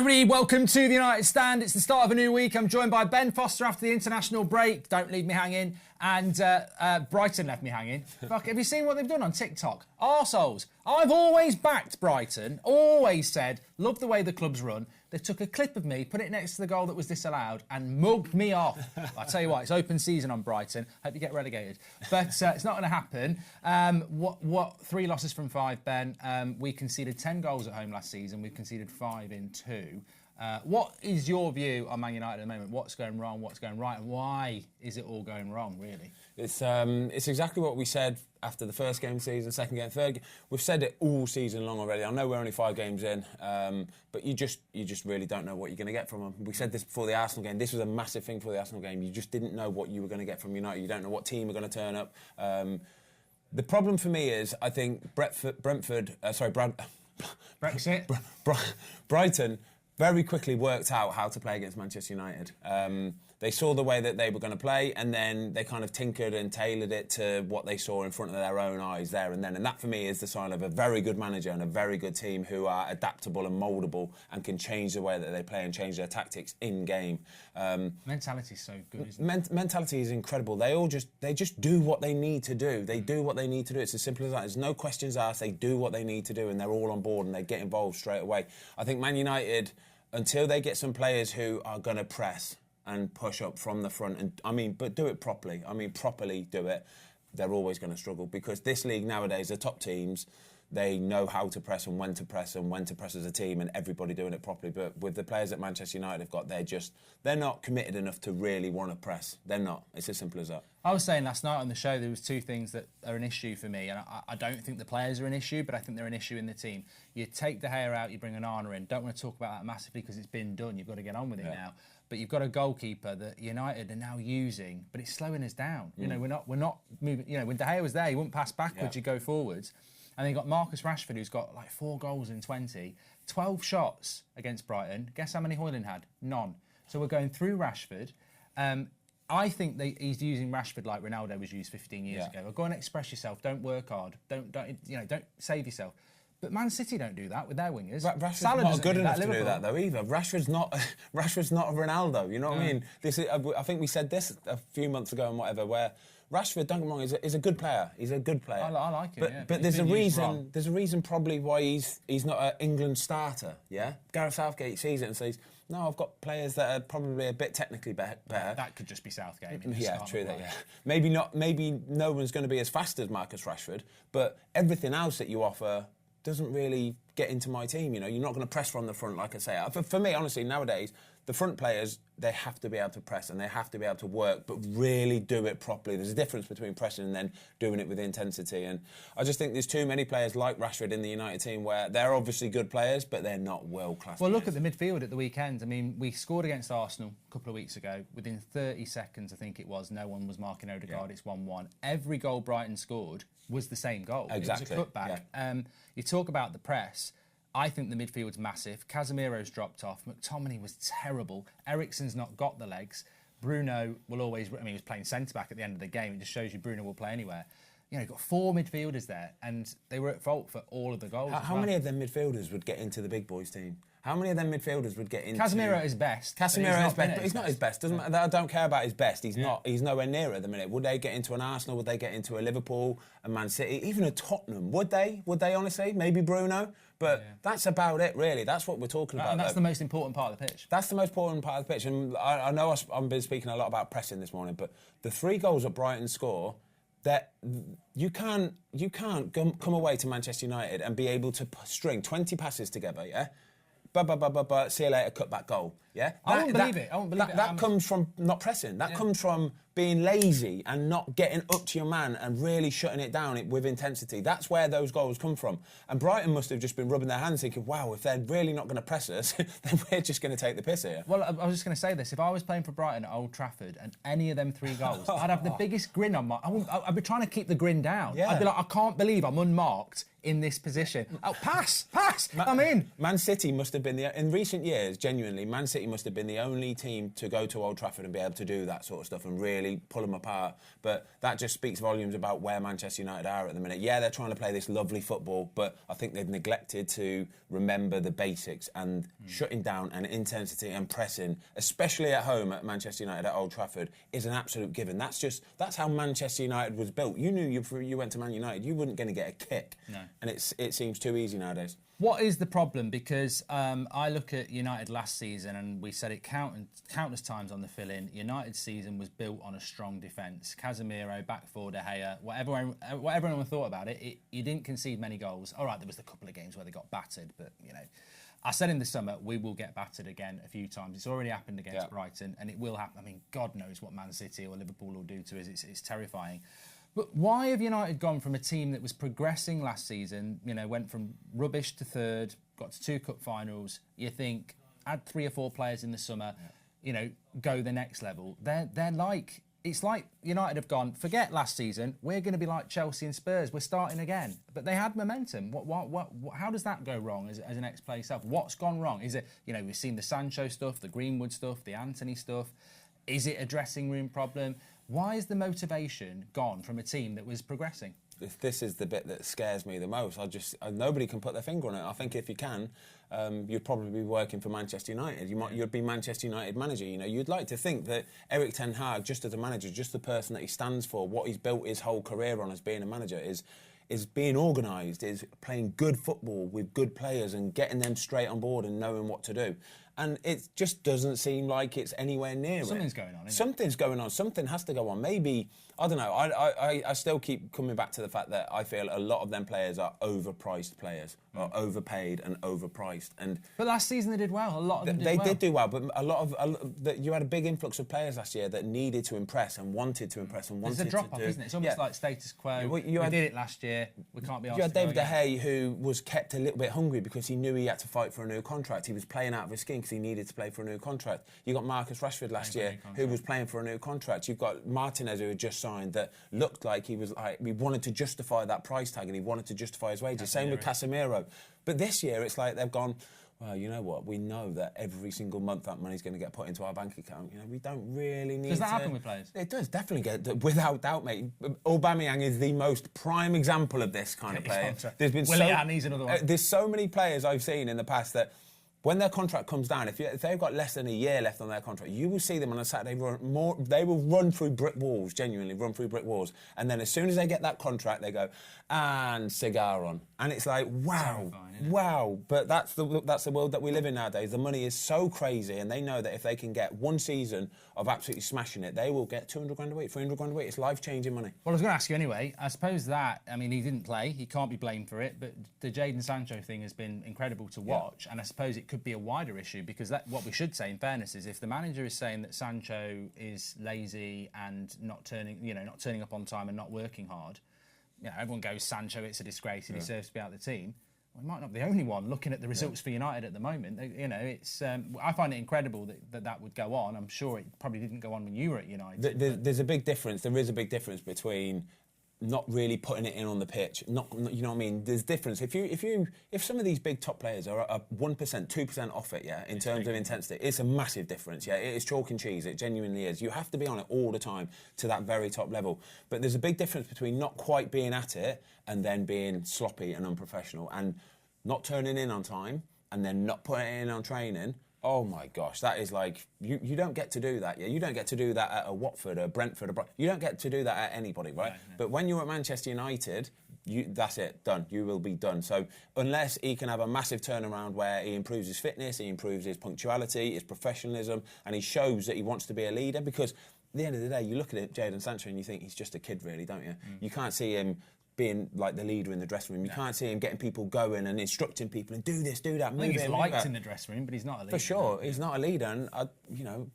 everybody, welcome to the United Stand. It's the start of a new week. I'm joined by Ben Foster after the international break. Don't leave me hanging. And Brighton left me hanging. Fuck, have you seen what they've done on TikTok? Arseholes. I've always backed Brighton, always said, love the way the club's run. They took a clip of me, put it next to the goal that was disallowed and mugged me off. I'll tell you what, it's open season on Brighton. Hope you get relegated. But it's not going to happen. What 3 losses from 5, Ben? We conceded 10 goals at home last season. We've conceded 5 in 2. What is your view on Man United at the moment? What's going wrong? What's going right? And why is it all going wrong, really? It's exactly what we said after the first game of the season, second game, third game. We've said it all season long already. I know we're only 5 games in, but you just really don't know what you're going to get from them. We said this before the Arsenal game. This was a massive thing for the Arsenal game. You just didn't know what you were going to get from United. You don't know what team are going to turn up. The problem for me is, I think Brighton very quickly worked out how to play against Manchester United. They saw the way that they were going to play, and then they kind of tinkered and tailored it to what they saw in front of their own eyes there and then. And that, for me, is the sign of a very good manager and a very good team who are adaptable and mouldable and can change the way that they play and change their tactics in game. Mentality is so good, isn't it? Mentality is incredible. They just do what they need to do. They do what they need to do. It's as simple as that. There's no questions asked. They do what they need to do, and they're all on board and they get involved straight away. I think Man United, until they get some players who are going to press and push up from the front, but do it properly. Properly do it. They're always going to struggle, because this league nowadays, the top teams, they know how to press and when to press as a team, and everybody doing it properly. But with the players that Manchester United have got, they're not committed enough to really want to press. They're not. It's as simple as that. I was saying last night on the show there was 2 things that are an issue for me, and I don't think the players are an issue, but I think they're an issue in the team. You take De Gea out, you bring an Arna in. Don't want to talk about that massively because it's been done. You've got to get on with it now. But you've got a goalkeeper that United are now using, but it's slowing us down. You know, we're not moving. You know, when De Gea was there, he wouldn't pass backwards. You go forwards. And then you've got Marcus Rashford, who's got like 4 goals in 20, 12 shots against Brighton. Guess how many Hoyland had? None. So we're going through Rashford. I think he's using Rashford like Ronaldo was used 15 years ago. Well, go and express yourself. Don't work hard. Don't save yourself. But Man City don't do that with their wingers. Rashford's not good enough to do that though either. Rashford's not a Ronaldo. You know what I mean? I think we said this a few months ago and whatever, where Rashford, don't get me wrong, is a good player. He's a good player. I like him. But there's a reason. There's a reason probably why he's not an England starter. Yeah, Gareth Southgate sees it and says, "No, I've got players that are probably a bit technically better." That could just be Southgate. True that. Yeah, maybe not. Maybe no one's going to be as fast as Marcus Rashford, but everything else that you offer doesn't really get into my team. You know, you're not going to press from the front, like I say. For me, honestly, nowadays, the front players, they have to be able to press and they have to be able to work, but really do it properly. There's a difference between pressing and then doing it with intensity. And I just think there's too many players like Rashford in the United team where they're obviously good players, but they're not world-class Well, players. look at the midfield at the weekend. I mean, we scored against Arsenal a couple of weeks ago. Within 30 seconds, I think it was, no one was marking Odegaard. It's 1-1. Every goal Brighton scored was the same goal. Exactly. It was a cutback. Yeah. You talk about the press. I think the midfield's massive. Casemiro's dropped off. McTominay was terrible. Eriksen's not got the legs. Bruno will always... he was playing centre-back at the end of the game. It just shows you Bruno will play anywhere. You know, you've got 4 midfielders there, and they were at fault for all of the goals. How many of them midfielders would get into the big boys team? How many of them midfielders would get into... Casemiro is best. Casemiro is best, but he's not his best. I don't care about his best. He's not. He's nowhere near it at the minute. Would they get into an Arsenal? Would they get into a Liverpool, a Man City, even a Tottenham? Would they? Would they, honestly? Maybe Bruno? But that's about it, really. That's what we're talking about. And that's the most important part of the pitch. That's the most important part of the pitch. And I know I've been speaking a lot about pressing this morning, but the 3 goals that Brighton score, that you can't come away to Manchester United and be able to string 20 passes together, yeah? See you later, cut back goal. Yeah, I won't believe it. That comes from not pressing. That comes from being lazy and not getting up to your man and really shutting it down with intensity. That's where those goals come from. And Brighton must have just been rubbing their hands thinking, wow, if they're really not going to press us, then we're just going to take the piss here. Well, I was just going to say this. If I was playing for Brighton at Old Trafford and any of them 3 goals, I'd have the biggest grin on my... I'd be trying to keep the grin down. Yeah. I'd be like, I can't believe I'm unmarked in this position. Oh, pass! I'm in. Man City must have been in recent years, genuinely, Man City must have been the only team to go to Old Trafford and be able to do that sort of stuff and really really pull them apart. But that just speaks volumes about where Manchester United are at the minute. Yeah, they're trying to play this lovely football, but I think they've neglected to remember the basics, and shutting down and intensity and pressing, especially at home at Manchester United at Old Trafford, is an absolute given. That's how Manchester United was built. You knew you went to Man United, you weren't going to get a kick. No. And it seems too easy nowadays. What is the problem? Because I look at United last season, and we said it countless times on the fill-in. United's season was built on a strong defence. Casemiro, back four, De Gea, whatever everyone thought about it, you didn't concede many goals. All right, there was a couple of games where they got battered, but, you know, I said in the summer, we will get battered again a few times. It's already happened against Brighton, and it will happen. I mean, God knows what Man City or Liverpool will do to us. It's terrifying. But why have United gone from a team that was progressing last season, you know, went from rubbish to third, got to 2 cup finals? You think, add 3 or 4 players in the summer, you know, go the next level. They're like, it's like United have gone, forget last season, we're going to be like Chelsea and Spurs, we're starting again. But they had momentum. How does that go wrong as an ex-player yourself? What's gone wrong? Is it, you know, we've seen the Sancho stuff, the Greenwood stuff, the Anthony stuff. Is it a dressing room problem? Why is the motivation gone from a team that was progressing? This is the bit that scares me the most. Nobody can put their finger on it. I think if you can, you'd probably be working for Manchester United. You'd be Manchester United manager. You know, you'd like to think that Erik ten Hag, just as a manager, just the person that he stands for, what he's built his whole career on as being a manager, is being organised, is playing good football with good players and getting them straight on board and knowing what to do. And it just doesn't seem like it's anywhere near Something's going on, isn't it? Something's going on. Something has to go on. Maybe, I don't know, I still keep coming back to the fact that I feel a lot of them players are overpriced players, or overpaid and overpriced. But last season they did well. A lot of them did well. They did do well, but you had a big influx of players last year that needed to impress and wanted to impress and wanted to do. There's a drop-off, isn't it? It's almost like status quo. We did it last year. We can't be asked You had to go David De again. Gea, who was kept a little bit hungry because he knew he had to fight for a new contract. He was playing out of his skin because he needed to play for a new contract. You got Marcus Rashford last year, who was playing for a new contract. You've got Martinez, who had just signed, that looked like he wanted to justify that price tag and he wanted to justify his wages. Same with Casemiro. But this year, it's like they've gone, well, you know what? We know that every single month that money's going to get put into our bank account. You know, we don't really need. Does that happen with players? It does definitely without doubt, mate. Aubameyang is the most prime example of this kind of player. There's been he's another one. There's so many players I've seen in the past that, when their contract comes down, if they've got less than a year left on their contract, you will see them on a Saturday they will run through brick walls, genuinely run through brick walls. And then as soon as they get that contract, they go, and cigar on. And it's like, wow, wow. But that's the world that we live in nowadays. The money is so crazy, and they know that if they can get one season of absolutely smashing it, they will get 200 grand a week, 300 grand a week. It's life-changing money. Well, I was going to ask you anyway. I suppose that, I mean, he didn't play. He can't be blamed for it. But the Jadon Sancho thing has been incredible to watch. And I suppose it could be a wider issue, because what we should say, in fairness, is if the manager is saying that Sancho is lazy and not turning up on time and not working hard, you know, everyone goes, Sancho, it's a disgrace, he deserves to be out of the team. Well, he might not be the only one looking at the results for United at the moment. You know, it's I find it incredible that would go on. I'm sure it probably didn't go on when you were at United. There's a big difference. There is a big difference between not really putting it in on the pitch. You know what I mean? There's difference. If some of these big top players are 1%, 2% off it, in terms of intensity, it's a massive difference. It is chalk and cheese. It genuinely is. You have to be on it all the time to that very top level. But there's a big difference between not quite being at it and then being sloppy and unprofessional, and not turning in on time and then not putting it in on training. Oh my gosh, that is like, you don't get to do that. You don't get to do that at a Watford, a Brentford, you don't get to do that at anybody, right? No. But when you're at Manchester United, that's it, done. You will be done. So unless he can have a massive turnaround where he improves his fitness, he improves his punctuality, his professionalism, and he shows that he wants to be a leader, because at the end of the day, you look at Jadon Sancho and you think he's just a kid, really, don't you? You can't see him being like the leader in the dressing room. You can't see him getting people going and instructing people and do this, do that. I think he's liked in the dressing room, but he's not a leader. For sure, he's not a leader, and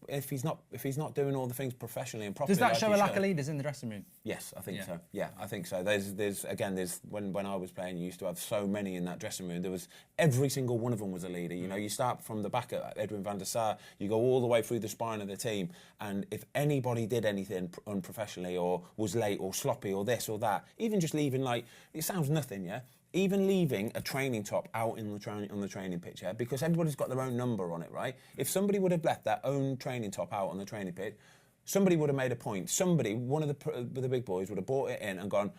if he's not doing all the things professionally and properly. Does that show a lack of leaders in the dressing room? Yes, I think so. Yeah, I think so. There's when I was playing, you used to have so many in that dressing room. There was every single one of them was a leader. You know, you start from the back at Edwin van der Sar, you go all the way through the spine of the team, and if anybody did anything unprofessionally or was late or sloppy or this or that, even just leaving, like, it sounds nothing, even leaving a training top out on the training pitch, because everybody's got their own number on it, right? If somebody would have left their own training top out on the training pitch, somebody would have made a point. Somebody, one of the big boys, would have brought it in and gone,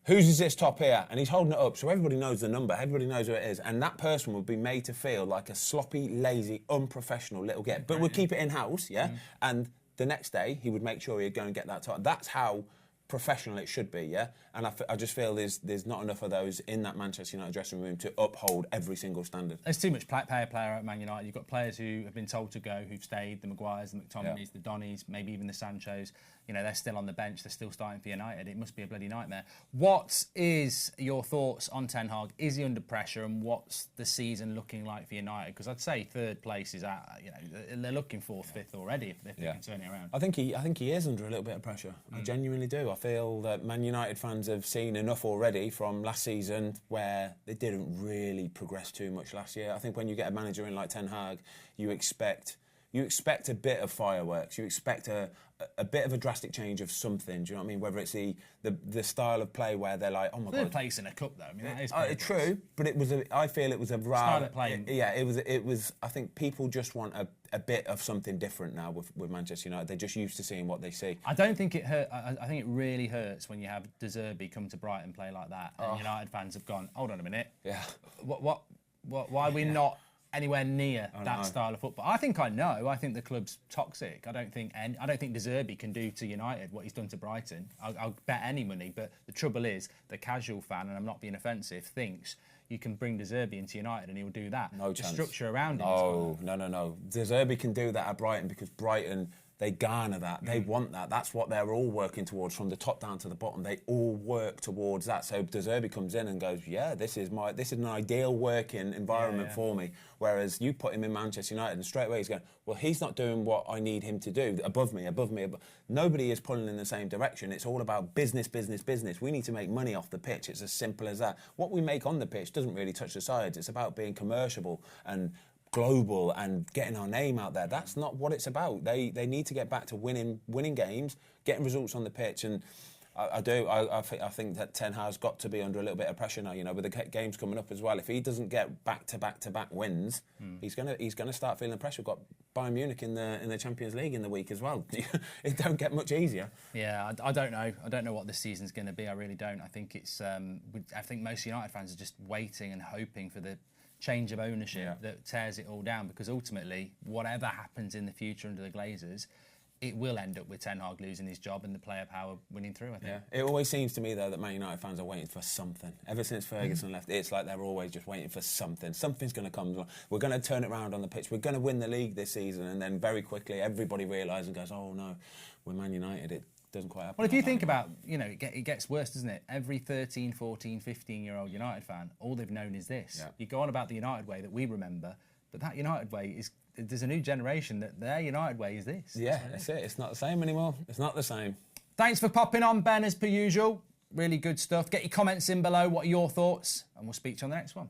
whose is this top here? And he's holding it up, so everybody knows the number, everybody knows who it is, and that person would be made to feel like a sloppy, lazy, unprofessional little git. But we'll keep it in-house, yeah? And the next day, he would make sure he'd go and get that top. That's how professional it should be, yeah? And I just feel there's not enough of those in that Manchester United dressing room to uphold every single standard. There's too much player at Man United. You've got players who have been told to go, who've stayed, the Maguires, the McTominays, the Donnies, maybe even the Sanchos. You know, they're still on the bench, they're still starting for United. It must be a bloody nightmare. What is your thoughts on Ten Hag? Is he under pressure, and what's the season looking like for United? Because I'd say third place is out, you know, they're looking fourth, fifth already if they can turn it around. I think he is under a little bit of pressure. I genuinely do. I feel that Man United fans have seen enough already from last season where they didn't really progress too much last year. I think when you get a manager in like Ten Hag, you expect a bit of fireworks. You expect a bit of a drastic change of something. Do you know what I mean? Whether it's the style of play where they're like, oh my god, third place in a cup though. I mean, that is true, but I feel it was a rather style of playing. Yeah, it was. I think people just want a bit of something different now with Manchester United. They're just used to seeing what they see. I don't think it hurt. I think it really hurts when you have De Zerbi come to Brighton play like that, and United fans have gone, hold on a minute. Yeah. Why are we not anywhere near that style of football? I think the club's toxic. I don't think De Zerbi can do to United what he's done to Brighton. I'll bet any money. But the trouble is, the casual fan, and I'm not being offensive, thinks you can bring De Zerbi into United and he'll do that. No chance. The structure around him. No. De Zerbi can do that at Brighton because Brighton, they garner that. They want that. That's what they're all working towards from the top down to the bottom. They all work towards that. So De Zerbi comes in and goes, yeah, this is an ideal working environment for me. Whereas you put him in Manchester United and straight away he's going, well, he's not doing what I need him to do. Above me. Nobody is pulling in the same direction. It's all about business. We need to make money off the pitch. It's as simple as that. What we make on the pitch doesn't really touch the sides. It's about being commercial and global and getting our name out there. That's not what it's about. They need to get back to winning games, getting results on the pitch, and I think that Ten Hag's got to be under a little bit of pressure now. You know, with the games coming up as well. If he doesn't get back to back wins, he's gonna start feeling the pressure. We've got Bayern Munich in the Champions League in the week as well. It don't get much easier. Yeah, I don't know. I don't know what this season's going to be. I really don't. I think it's. I think most United fans are just waiting and hoping for the change of ownership that tears it all down, because ultimately, whatever happens in the future under the Glazers, it will end up with Ten Hag losing his job and the player power winning through, I think. Yeah. It always seems to me, though, that Man United fans are waiting for something. Ever since Ferguson left, it's like they're always just waiting for something. Something's going to come. We're going to turn it around on the pitch. We're going to win the league this season. And then very quickly, everybody realises and goes, oh, no, we're Man United. It doesn't quite happen. Well, if you think about, it gets worse, doesn't it? Every 13, 14, 15-year-old United fan, all they've known is this. Yeah. You go on about the United way that we remember, but that United way is... There's a new generation that their United way is this. Yeah, that's it. It's not the same anymore. It's not the same. Thanks for popping on, Ben, as per usual. Really good stuff. Get your comments in below. What are your thoughts? And we'll speak to you on the next one.